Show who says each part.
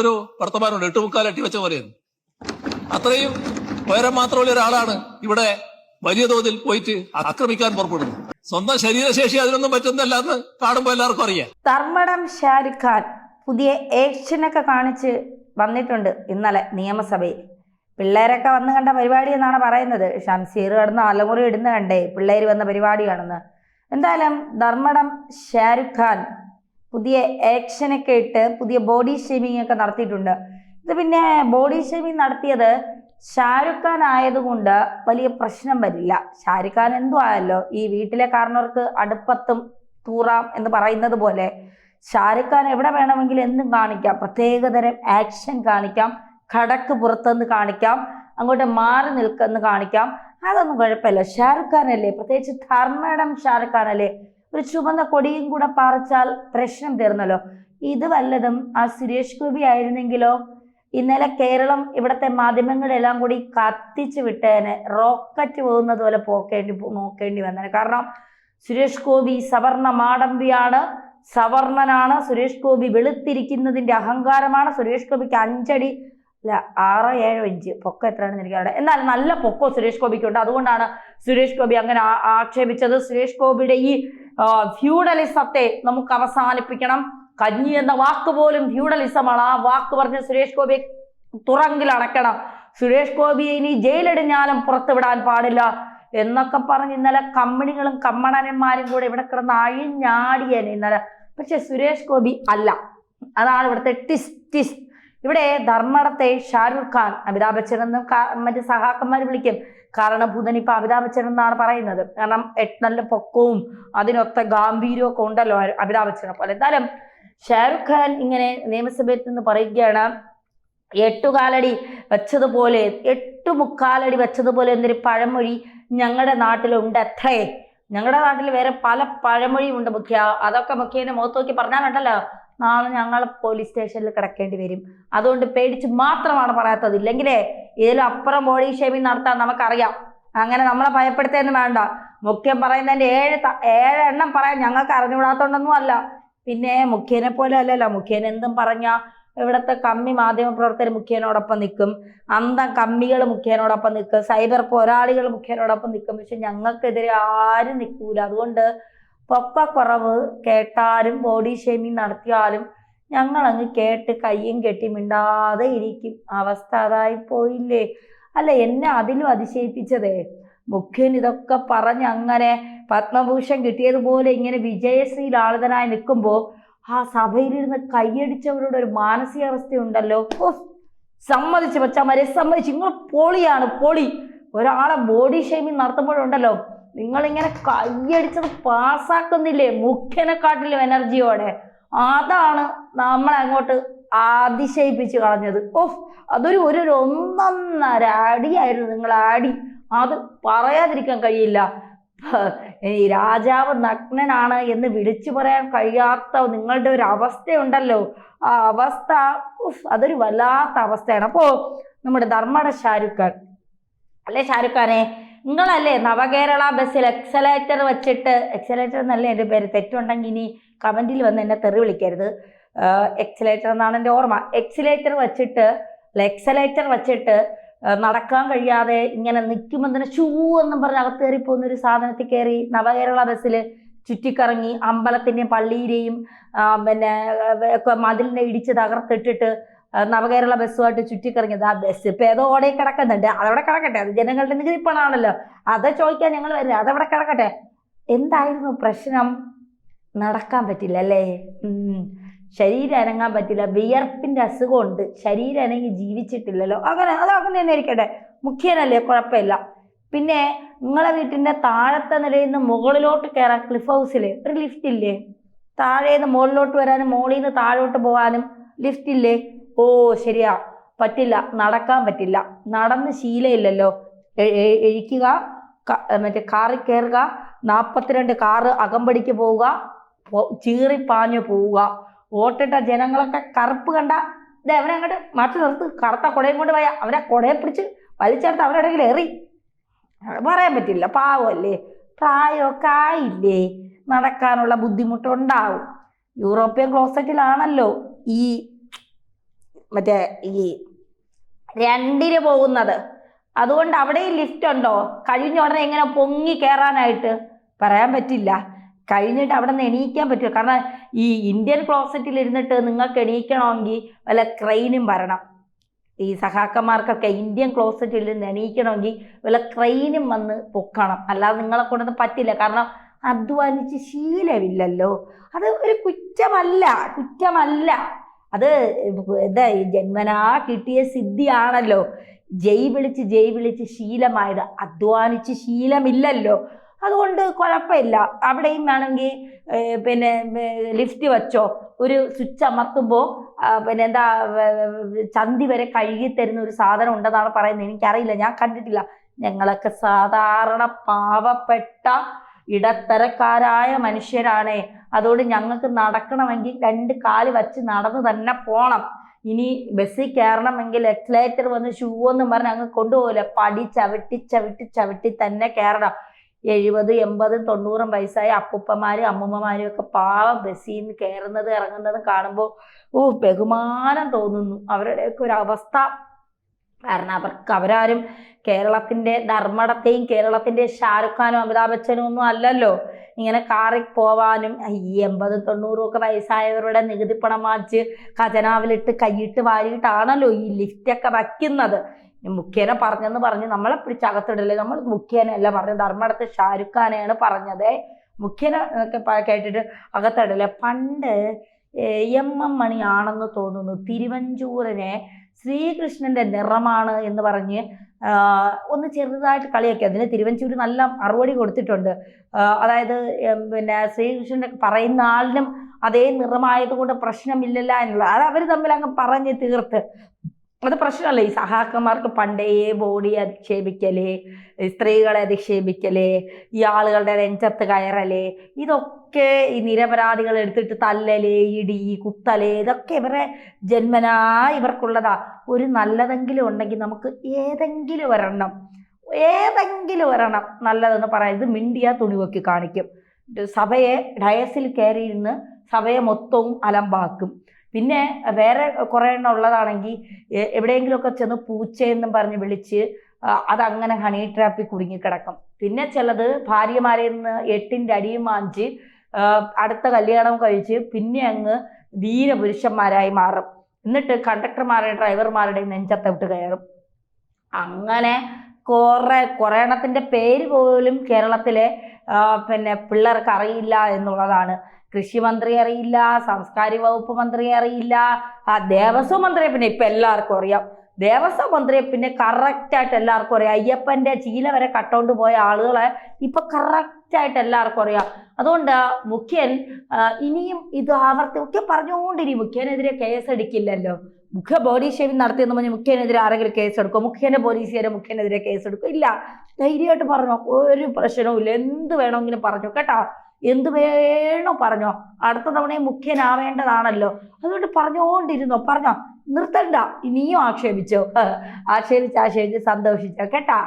Speaker 1: ഒരു വർത്തമാനമുണ്ട്, 8 അട്ടി വെച്ച പോലെയെന്ന്. അത്രയും ഉയരം മാത്രമുള്ള ഒരാളാണ് ഇവിടെ വലിയ തോതിൽ പോയിട്ട് ആക്രമിക്കാൻ പുറപ്പെടുന്നു. സ്വന്തം ശരീരശേഷി അതിനൊന്നും പറ്റുന്നല്ല എന്ന് കാണുമ്പോൾ എല്ലാവർക്കും അറിയാം.
Speaker 2: ധർമ്മടം ഷാരുഖ് ഖാൻ പുതിയ ആക്ഷനൊക്കെ കാണിച്ച് വന്നിട്ടുണ്ട് ഇന്നലെ നിയമസഭയിൽ. പിള്ളേരൊക്കെ വന്ന് കണ്ട പരിപാടി എന്നാണ് പറയുന്നത്. ഷംസീർ കിടന്ന് അലമുറി ഇടുന്ന കണ്ടേ പിള്ളേർ വന്ന പരിപാടിയാണെന്ന്. എന്തായാലും ധർമ്മടം ഷാരുഖ് ഖാൻ പുതിയ ആക്ഷനൊക്കെ ഇട്ട് പുതിയ ബോഡി ഷേമിംഗ് ഒക്കെ നടത്തിയിട്ടുണ്ട്. ഇത് പിന്നെ ബോഡി ഷേമിംഗ് നടത്തിയത് ഷാരുഖ് ഖാൻ ആയതുകൊണ്ട് വലിയ പ്രശ്നം വരില്ല. ഷാരുഖ് ഖാൻ എന്തു ആയല്ലോ, ഈ വീട്ടിലെ കാരണവർക്ക് അടുപ്പത്തും തൂറാം എന്ന് പറയുന്നത് പോലെ ഷാരുഖ് ഖാൻ എവിടെ വേണമെങ്കിലും എന്തും കാണിക്കാം. പ്രത്യേകതരം ആക്ഷൻ കാണിക്കാം, കടക്ക് പുറത്തുനിന്ന് കാണിക്കാം, അങ്ങോട്ട് മാറി നിൽക്കെന്ന് കാണിക്കാം. അതൊന്നും കുഴപ്പമില്ല. ഷാരുഖ് ഖാൻ അല്ലേ, പ്രത്യേകിച്ച് ധർമ്മടം ഷാരുഖ് ഖാൻ അല്ലേ, ഒരു ചുവന്ന കൊടിയും കൂടെ പാറിച്ചാൽ പ്രശ്നം തീർന്നല്ലോ. ഇത് വല്ലതും ആ സുരേഷ് ഗോപി ആയിരുന്നെങ്കിലോ ഇന്നലെ കേരളം ഇവിടുത്തെ മാധ്യമങ്ങളെല്ലാം കൂടി കത്തിച്ചു വിട്ടേനെ, റോക്കറ്റ് പോകുന്നത് പോലെ നോക്കേണ്ടി വന്നേനെ. കാരണം സുരേഷ് ഗോപി സവർണ മാടമ്പിയാണ്, സവർണനാണ്. സുരേഷ് ഗോപി വെളുത്തിരിക്കുന്നതിന്റെ അഹങ്കാരമാണ്. സുരേഷ് ഗോപിക്ക് 5 അടി അല്ല 6-7 ഇഞ്ച് പൊക്കം എത്രയാണെന്ന് എനിക്കറിയാം. എന്നാൽ നല്ല പൊക്കോ സുരേഷ് ഗോപിക്കുണ്ട്. അതുകൊണ്ടാണ് സുരേഷ് ഗോപി അങ്ങനെ ആക്ഷേപിച്ചത്. സുരേഷ് ഗോപിയുടെ ഈ ഫ്യൂഡലിസത്തെ നമുക്ക് അവസാനിപ്പിക്കണം. കഞ്ഞി എന്ന വാക്ക് പോലും ഫ്യൂഡലിസമാണ്. ആ വാക്ക് പറഞ്ഞ് സുരേഷ് ഗോപിയെ തുറങ്കിൽ അടയ്ക്കണം. സുരേഷ് ഗോപിയെ ഇനി ജയിലിടിഞ്ഞാലും പുറത്തു വിടാൻ പാടില്ല എന്നൊക്കെ പറഞ്ഞ് ഇന്നലെ കമ്പനികളും കമ്മണന്മാരും കൂടെ ഇവിടെ കിടന്ന് അഴിഞ്ഞാടിയേനെ ഇന്നലെ. പക്ഷെ സുരേഷ് ഗോപി അല്ല. അതാണ് ഇവിടുത്തെ ടിസ്റ്റ്. ഇവിടെ ധർമ്മടത്തെ ഷാരൂഖ് ഖാൻ അമിതാഭ് ബച്ചൻ എന്നും മറ്റ് സഹാക്കന്മാർ വിളിക്കും. കാരണം ബുധൻ ഇപ്പൊ അമിതാഭ് ബച്ചൻ എന്നാണ് പറയുന്നത്. കാരണം നല്ല പൊക്കവും അതിനൊത്ത ഗാംഭീര്യവും ഒക്കെ ഉണ്ടല്ലോ അമിതാഭ് ബച്ചനെ പോലെ. എന്തായാലും ഷാരൂഖ് ഖാൻ ഇങ്ങനെ നിയമസഭയിൽ നിന്ന് പറയുകയാണ്, 8 കാലടി വെച്ചതുപോലെ 8 മുക്കാലടി വെച്ചതുപോലെ എന്നൊരു പഴമൊഴി ഞങ്ങളുടെ നാട്ടിലുണ്ട് അത്രേ. ഞങ്ങളുടെ നാട്ടിൽ വേറെ പല പഴമൊഴിയും ഉണ്ട് മുഖ്യ. അതൊക്കെ മുഖ്യനെ മുഖത്ത് നോക്കി പറഞ്ഞാലുണ്ടല്ലോ നാളെ ഞങ്ങൾ പോലീസ് സ്റ്റേഷനിൽ കിടക്കേണ്ടി വരും. അതുകൊണ്ട് പേടിച്ച് മാത്രമാണ് പറയാത്തത്. ഇല്ലെങ്കിലേ ഇതിലും അപ്പുറം ബോഡി ഷേമിങ് നടത്താൻ നമുക്കറിയാം. അങ്ങനെ നമ്മളെ ഭയപ്പെടുത്തേന്നും വേണ്ട. മുഖ്യൻ പറയുന്നതിന്റെ 7 എണ്ണം പറയാൻ ഞങ്ങൾക്ക് അറിഞ്ഞുകൂടാത്തോണ്ടൊന്നും അല്ല. പിന്നെ മുഖ്യനെ പോലെ അല്ലല്ലോ. മുഖ്യൻ എന്തും പറഞ്ഞ ഇവിടുത്തെ കമ്മി മാധ്യമ പ്രവർത്തകർ മുഖ്യനോടൊപ്പം നിൽക്കും, അന്തം കമ്മികൾ മുഖ്യനോടൊപ്പം നിൽക്കും, സൈബർ പോരാളികൾ മുഖ്യനോടൊപ്പം നിൽക്കും. പക്ഷെ ഞങ്ങൾക്കെതിരെ ആരും നിൽക്കൂല. അതുകൊണ്ട് പൊക്കക്കുറവ് കേട്ടാലും ബോഡി ഷേമിങ് നടത്തിയാലും ഞങ്ങളങ്ങ് കേട്ട് കയ്യും കെട്ടി മിണ്ടാതെ ഇരിക്കും. അവസ്ഥ അതായി പോയില്ലേ. അല്ല, എന്നെ അതിലും അതിശയിപ്പിച്ചതേ മുഖ്യൻ ഇതൊക്കെ പറഞ്ഞ് അങ്ങനെ പത്മഭൂഷൺ കിട്ടിയതുപോലെ ഇങ്ങനെ വിജയശ്രീലാളിതനായി നിൽക്കുമ്പോൾ ആ സഭയിലിരുന്ന് കൈയടിച്ചവരുടെ ഒരു മാനസികാവസ്ഥയുണ്ടല്ലോ. സമ്മതിച്ച് മച്ചാമാരെ, സമ്മതിച്ച്. നിങ്ങൾ പൊളിയാണ്, പൊളി. ഒരാളെ ബോഡി ഷേമിങ് നടത്തുമ്പോഴുണ്ടല്ലോ നിങ്ങളിങ്ങനെ കൈയടിച്ചത് പാസ്സാക്കുന്നില്ലേ മുഖ്യനെക്കാട്ടിലും എനർജിയോടെ. അതാണ് നമ്മളെ അങ്ങോട്ട് അതിശയിപ്പിച്ച് കളഞ്ഞത്. അതൊരു ഒന്നൊന്നര അടിയായിരുന്നു നിങ്ങൾ അടി. അത് പറയാതിരിക്കാൻ കഴിയില്ല. ഈ രാജാവ് നഗ്നനാണ് എന്ന് വിളിച്ചു പറയാൻ കഴിയാത്ത നിങ്ങളുടെ ഒരു അവസ്ഥയുണ്ടല്ലോ. ആ അവസ്ഥ അതൊരു വല്ലാത്ത അവസ്ഥയാണ്. അപ്പോ നമ്മുടെ ധർമ്മട ഷാരൂഖ് ഖാൻ അല്ലേ, ഷാരൂഖ് ഖാനെ നിങ്ങളല്ലേ നവകേരള ബസ്സിൽ എക്സലേറ്റർ വെച്ചിട്ട്, എക്സലേറ്റർ എന്നല്ലേ എൻ്റെ പേര്, തെറ്റുണ്ടെങ്കിൽ ഇനി കമൻറ്റിൽ വന്ന് എന്നെ തെറി വിളിക്കരുത്. എക്സലേറ്റർ എന്നാണ് എൻ്റെ ഓർമ്മ. എക്സലേറ്റർ വെച്ചിട്ട് നടക്കാൻ കഴിയാതെ ഇങ്ങനെ നിൽക്കുമ്പോൾ തന്നെ ഷൂ എന്നും പറഞ്ഞ് അകത്ത് കയറി പോകുന്നൊരു സാധനത്തിൽ കയറി നവകേരള ബസ്സിൽ ചുറ്റിക്കറങ്ങി അമ്പലത്തിൻ്റെയും പള്ളിയിലെയും പിന്നെ മതിലിനെ ഇടിച്ച് തകർത്തിട്ടിട്ട് നവകേരള ബസ്സുമായിട്ട് ചുറ്റിക്കറങ്ങിയത്. ആ ബസ് ഇപ്പം ഏതോ ഓടെ കിടക്കുന്നുണ്ട്, അതവിടെ കിടക്കട്ടെ. അത് ജനങ്ങളുടെ നികുതിപ്പണമാണല്ലോ, അത് ചോദിക്കാൻ ഞങ്ങൾ വരില്ല, അതവിടെ കിടക്കട്ടെ. എന്തായിരുന്നു പ്രശ്നം? നടക്കാൻ പറ്റില്ല അല്ലേ, ശരീരം അനങ്ങാൻ പറ്റില്ല, വിയർപ്പിൻ്റെ അസുഖമുണ്ട്, ശരീരം അനങ്ങി ജീവിച്ചിട്ടില്ലല്ലോ. അതങ്ങനെ തന്നെ ഇരിക്കട്ടെ, മുഖ്യനല്ലേ, കുഴപ്പമില്ല. പിന്നെ നിങ്ങളെ വീട്ടിൻ്റെ താഴത്തെ നിലയിൽ നിന്ന് മുകളിലോട്ട് കയറാൻ ക്ലിഫ് ഹൗസിൽ ഒരു ലിഫ്റ്റ് ഇല്ലേ? താഴേന്ന് മുകളിലോട്ട് വരാനും മുകളിൽ നിന്ന് താഴോട്ട് പോകാനും ലിഫ്റ്റ് ഇല്ലേ? ശരിയാ, പറ്റില്ല, നടക്കാൻ പറ്റില്ല, നടന്ന് ശീലമില്ലല്ലോ. എഴിക്കുക, മറ്റേ കാറിൽ കയറുക, 42 കാറ് അകമ്പടിക്ക് പോവുക, ചീറിപ്പാഞ്ഞു പോവുക. വോട്ടിട്ട ജനങ്ങളൊക്കെ കറുപ്പ് കണ്ട ഇത് അവനെ അങ്ങോട്ട് മാറ്റി നിർത്ത്, കറുത്ത കുടയും കൊണ്ട് പോയാൽ അവനെ കുടയെ പിടിച്ച് വലിച്ചെടുത്ത് അവരുടെ ഇടയിൽ എറി. പറയാൻ പറ്റില്ല, പാവമല്ലേ, പ്രായമൊക്കെ ആയില്ലേ, നടക്കാനുള്ള ബുദ്ധിമുട്ടുണ്ടാവും. യൂറോപ്യൻ ക്ലോസറ്റിലാണല്ലോ ഈ മറ്റേ ഈ 2-ന് പോകുന്നത്. അതുകൊണ്ട് അവിടെയും ലിഫ്റ്റ് ഉണ്ടോ? കഴിഞ്ഞ ഉടനെ എങ്ങനെ പൊങ്ങി കയറാനായിട്ട് പറയാൻ പറ്റില്ല. കഴിഞ്ഞിട്ട് അവിടെ നിന്ന് എണീക്കാൻ പറ്റില്ല. കാരണം ഈ ഇന്ത്യൻ ക്ലോസറ്റിൽ ഇരുന്നിട്ട് നിങ്ങൾക്ക് എണീക്കണമെങ്കിൽ വല്ല ക്രെയിനും വരണം. ഈ സഹാക്കന്മാർക്കൊക്കെ ഇന്ത്യൻ ക്ലോസറ്റിൽ നിന്ന് എണീക്കണമെങ്കിൽ വല്ല ക്രെയിനും വന്ന് പൊക്കണം. അല്ലാതെ നിങ്ങളെ കൊണ്ടൊന്നും പറ്റില്ല. കാരണം അധ്വാനിച്ച് ശീലമില്ലല്ലോ. അത് ഒരു കുറ്റമല്ല. അത് എന്താ ജന്മനാ കിട്ടിയ സിദ്ധിയാണല്ലോ. ജയ് വിളിച്ച് ശീലമായത്. അധ്വാനിച്ച് ശീലമില്ലല്ലോ. അതുകൊണ്ട് കുഴപ്പമില്ല. അവിടെയും വേണമെങ്കിൽ പിന്നെ ലിഫ്റ്റ് വെച്ചോ. ഒരു സ്വിച്ച് അമർത്തുമ്പോൾ പിന്നെ എന്താ ചന്തി വരെ കഴുകി തരുന്ന ഒരു സാധനം ഉണ്ടെന്നാണ് പറയുന്നത്. എനിക്കറിയില്ല, ഞാൻ കണ്ടിട്ടില്ല. ഞങ്ങളൊക്കെ സാധാരണ പാവപ്പെട്ട ഇടത്തരക്കാരായ മനുഷ്യരാണ്. അതുകൊണ്ട് ഞങ്ങൾക്ക് നടക്കണമെങ്കിൽ 2 കാല് വച്ച് നടന്ന് തന്നെ പോണം. ഇനി ബസ്സിൽ കയറണമെങ്കിൽ എക്സലേറ്റർ വന്ന് ഷൂ എന്ന് പറഞ്ഞ് അങ്ങ് കൊണ്ടുപോകില്ല. പടി ചവിട്ടി തന്നെ കയറണം. 70, 80, 90 വയസ്സായ അപ്പൂപ്പന്മാരും അമ്മൂമ്മമാരും ഒക്കെ പാവം ബസ്സിൽ നിന്ന് കയറുന്നത് ഇറങ്ങുന്നതും കാണുമ്പോൾ ബഹുമാനം തോന്നുന്നു അവരുടെയൊക്കെ ഒരു അവസ്ഥ. കാരണം അവരാരും കേരളത്തിൻ്റെ ധർമ്മടത്തെയും കേരളത്തിൻ്റെ ഷാറുഖ് ഖാനും അമിതാഭ് ബച്ചനും ഒന്നും അല്ലല്ലോ. ഇങ്ങനെ കാറിൽ പോവാനും ഈ 80, 90 ഒക്കെ വയസ്സായവരുടെ നികുതി പണം വാങ്ങിച്ച് ഖജനാവിലിട്ട് കൈയിട്ട് വാരിയിട്ടാണല്ലോ ഈ ലിഫ്റ്റൊക്കെ വയ്ക്കുന്നത്. മുഖ്യനെ പറഞ്ഞ് നമ്മളെ പിടിച്ചകത്തിടല്ലേ. നമ്മൾ മുഖ്യനല്ല പറഞ്ഞത്, ധർമ്മടത്ത് ഷാരുഖ് ഖാനെയാണ് പറഞ്ഞത്. മുഖ്യനെ ഒക്കെ കേട്ടിട്ട് അകത്തിടല്ലേ. പണ്ട് MM മണി ആണെന്ന് തോന്നുന്നു തിരുവഞ്ചൂരിനെ ശ്രീകൃഷ്ണന്റെ നിറമാണ് എന്ന് പറഞ്ഞ് ഒന്ന് ചെറുതായിട്ട് കളിയാക്കി. അതിന് തിരുവഞ്ചൂർ നല്ല മറുപടി കൊടുത്തിട്ടുണ്ട്. അതായത് പിന്നെ ശ്രീകൃഷ്ണന്റെ പറയുന്ന ആളിനും അതേ നിറമായതുകൊണ്ട് പ്രശ്നമില്ലല്ല എന്നുള്ളത്. അത് അവർ തമ്മിൽ അങ്ങ് പറഞ്ഞ് തീർത്ത്. അത് പ്രശ്നമല്ല. ഈ സഹാക്കന്മാർക്ക് പണ്ടേ ബോഡി അധിക്ഷേപിക്കല്, സ്ത്രീകളെ അധിക്ഷേപിക്കല്, ഈ ആളുകളുടെ നെഞ്ചത്ത് കയറല്, ഇതൊക്കെ ഈ നിരപരാധികൾ എടുത്തിട്ട് തല്ലല്, ഇടി, കുത്തല്, ഇതൊക്കെ ഇവരെ ജന്മനാ ഇവർക്കുള്ളതാ. ഒരു നല്ലതെങ്കിലും ഉണ്ടെങ്കിൽ നമുക്ക് ഏതെങ്കിലും ഒരെണ്ണം നല്ലതെന്ന് പറയാം. ഇത് മിണ്ടിയ തുണിവെക്കി കാണിക്കും. സഭയെ ഡയസിൽ കയറിയിരുന്ന് സഭയെ മൊത്തവും അലമ്പാക്കും. പിന്നെ വേറെ കുറേ എണ്ണം ഉള്ളതാണെങ്കിൽ എവിടെയെങ്കിലുമൊക്കെ ചെന്ന് പൂച്ചയെന്നും പറഞ്ഞ് വിളിച്ച് അതങ്ങനെ ഹണി ട്രാപ്പിൽ കുടുങ്ങിക്കിടക്കും. പിന്നെ ചിലത് ഭാര്യമാരിൽ നിന്ന് 8-ന്റെ അടിയും വാങ്ങിച്ച് അടുത്ത കല്യാണം കഴിച്ച് പിന്നെ അങ്ങ് ധീരപുരുഷന്മാരായി മാറും. എന്നിട്ട് കണ്ടക്ടർമാരുടെയും ഡ്രൈവർമാരുടെയും നെഞ്ചത്തോട്ട് കയറും. അങ്ങനെ കുറേ എണ്ണത്തിൻ്റെ പേര് പോലും കേരളത്തിലെ പിന്നെ പിള്ളേർക്ക് അറിയില്ല എന്നുള്ളതാണ്. കൃഷി മന്ത്രി അറിയില്ല, സാംസ്കാരിക വകുപ്പ് മന്ത്രി അറിയില്ല, ദേവസ്വം മന്ത്രിയെ പിന്നെ ഇപ്പം എല്ലാവർക്കും അറിയാം. ദേവസ്വം മന്ത്രിയെ പിന്നെ കറക്റ്റായിട്ട് എല്ലാവർക്കും അറിയാം. അയ്യപ്പൻ്റെ ചീല വരെ കട്ടോണ്ട് പോയ ആളുകളെ ഇപ്പം കറക്റ്റായിട്ട് എല്ലാവർക്കും അറിയാം. അതുകൊണ്ട് മുഖ്യൻ ഇനിയും ഇത് മുഖ്യൻ പറഞ്ഞുകൊണ്ടിരിക്കും. മുഖ്യനെതിരെ കേസ് എടുക്കില്ലല്ലോ. മുഖ്യ ബോഡി ഷേവിങ് നടത്തിയെന്ന് പറഞ്ഞ് മുഖ്യനെതിരെ ആരെങ്കിലും കേസ് എടുക്കും? മുഖ്യൻ്റെ പോലീസുകാരെ മുഖ്യനെതിരെ കേസ് എടുക്കും? ഇല്ല. ധൈര്യമായിട്ട് പറഞ്ഞോ, ഒരു പ്രശ്നവും ഇല്ല. എന്ത് വേണമെങ്കിലും പറഞ്ഞു കേട്ടോ, എന്ത് വേണോ പറഞ്ഞോ. അടുത്ത തവണയും മുഖ്യനാവേണ്ടതാണല്ലോ. അതുകൊണ്ട് പറഞ്ഞോ, നിർത്തണ്ട. ഇനിയും ആക്ഷേപിച്ചോ, ആക്ഷേപിച്ച് സന്തോഷിച്ചോ കേട്ടാ.